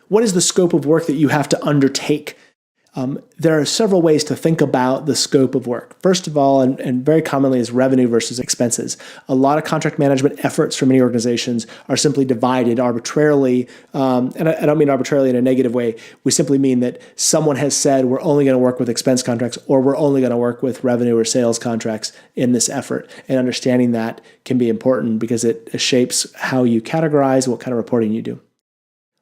What is the scope of work that you have to undertake? There are several ways to think about the scope of work. First of all, and very commonly, is revenue versus expenses. A lot of contract management efforts for many organizations are simply divided arbitrarily, and I don't mean arbitrarily in a negative way. We simply mean that someone has said we're only going to work with expense contracts, or we're only going to work with revenue or sales contracts in this effort. And understanding that can be important because it shapes how you categorize, what kind of reporting you do.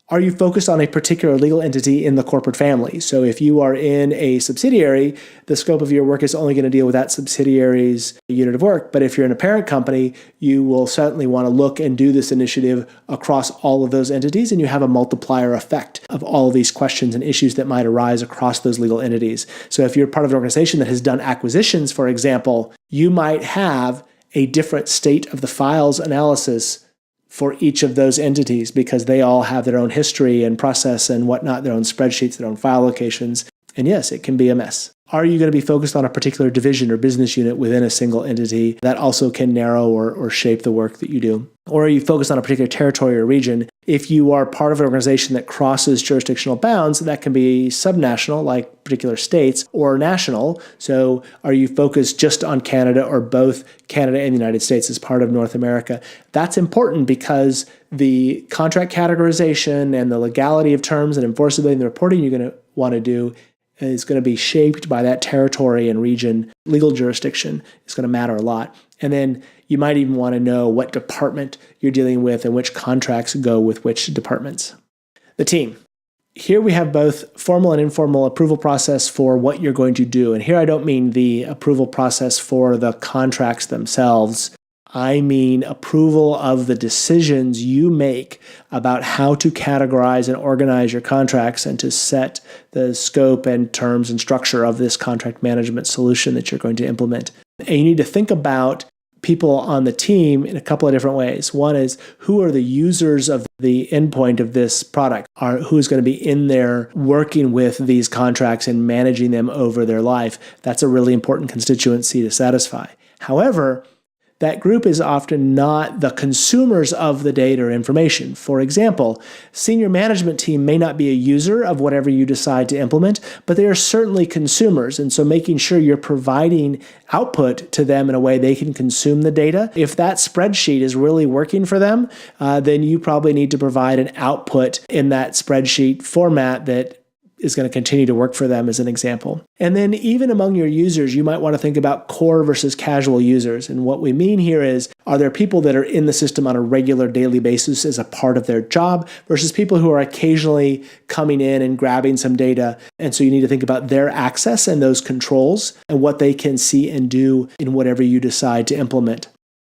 Are you focused on a particular legal entity in the corporate family? So if you are in a subsidiary, the scope of your work is only going to deal with that subsidiary's unit of work. But if you're in a parent company, you will certainly want to look and do this initiative across all of those entities, and you have a multiplier effect of all of these questions and issues that might arise across those legal entities. So if you're part of an organization that has done acquisitions, for example, you might have a different state of the files analysis for each of those entities because they all have their own history and process and whatnot, their own spreadsheets, their own file locations. And yes, it can be a mess. Are you going to be focused on a particular division or business unit within a single entity? That also can narrow or shape the work that you do. Or are you focused on a particular territory or region? If you are part of an organization that crosses jurisdictional bounds, that can be subnational, like particular states, or national. So are you focused just on Canada or both Canada and the United States as part of North America? That's important because the contract categorization and the legality of terms and enforceability and the reporting you're going to want to do is going to be shaped by that territory and region. Legal jurisdiction is going to matter a lot. And then you might even want to know what department you're dealing with and which contracts go with which departments. The team. Here we have both formal and informal approval process for what you're going to do. And here I don't mean the approval process for the contracts themselves. I mean approval of the decisions you make about how to categorize and organize your contracts and to set the scope and terms and structure of this contract management solution that you're going to implement. And you need to think about people on the team in a couple of different ways. One is, who are the users of the endpoint of this product? Who's going to be in there working with these contracts and managing them over their life? That's a really important constituency to satisfy. However, that group is often not the consumers of the data or information. For example, senior management team may not be a user of whatever you decide to implement, but they are certainly consumers. And so making sure you're providing output to them in a way they can consume the data. If that spreadsheet is really working for them, then you probably need to provide an output in that spreadsheet format that is going to continue to work for them, as an example. And then even among your users, you might want to think about core versus casual users. And what we mean here is, are there people that are in the system on a regular daily basis as a part of their job versus people who are occasionally coming in and grabbing some data? And so you need to think about their access and those controls and what they can see and do in whatever you decide to implement.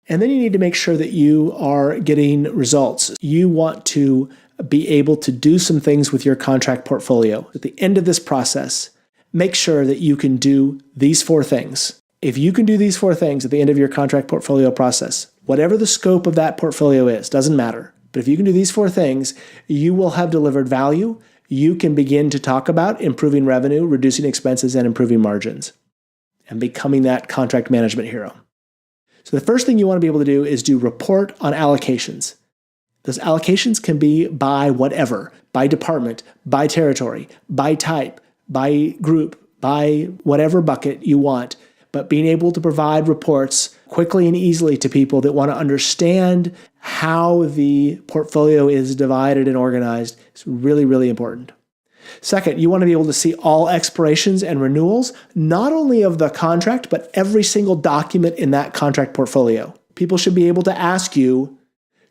And then you need to make sure that you are getting results. You want to be able to do some things with your contract portfolio. At the end of this process, make sure that you can do these 4 things. If you can do these 4 things at the end of your contract portfolio process, whatever the scope of that portfolio is, doesn't matter. But if you can do these 4 things, you will have delivered value. You can begin to talk about improving revenue, reducing expenses, and improving margins, and becoming that contract management hero. So the first thing you want to be able to do is do report on allocations. Those allocations can be by whatever, by department, by territory, by type, by group, by whatever bucket you want. But being able to provide reports quickly and easily to people that want to understand how the portfolio is divided and organized is really, really important. Second, you want to be able to see all expirations and renewals, not only of the contract, but every single document in that contract portfolio. People should be able to ask you,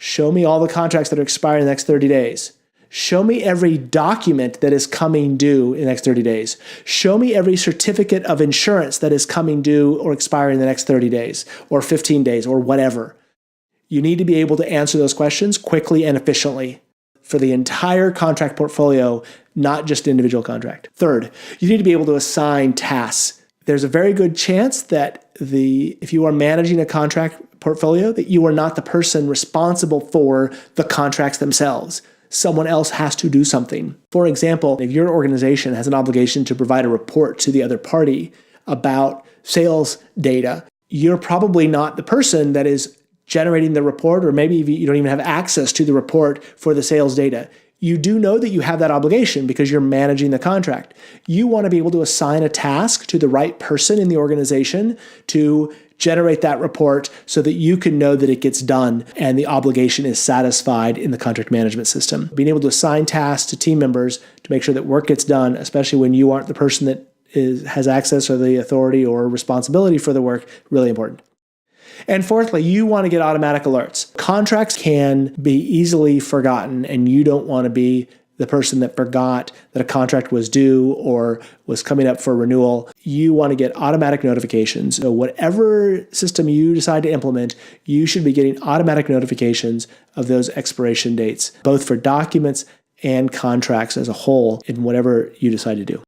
show me all the contracts that are expiring in the next 30 days. Show me every document that is coming due in the next 30 days. Show me every certificate of insurance that is coming due or expiring in the next 30 days or 15 days or whatever. You need to be able to answer those questions quickly and efficiently for the entire contract portfolio, not just individual contract. Third, you need to be able to assign tasks. There's a very good chance that if you are managing a contract portfolio, that you are not the person responsible for the contracts themselves. Someone else has to do something. For example, if your organization has an obligation to provide a report to the other party about sales data, you're probably not the person that is generating the report, or maybe you don't even have access to the report for the sales data. You do know that you have that obligation because you're managing the contract. You want to be able to assign a task to the right person in the organization to generate that report so that you can know that it gets done and the obligation is satisfied in the contract management system. Being able to assign tasks to team members to make sure that work gets done, especially when you aren't the person that has access or the authority or responsibility for the work, really important. And fourthly, you want to get automatic alerts. Contracts can be easily forgotten, and you don't want to be the person that forgot that a contract was due or was coming up for renewal. You want to get automatic notifications. So whatever system you decide to implement, you should be getting automatic notifications of those expiration dates, both for documents and contracts as a whole in whatever you decide to do.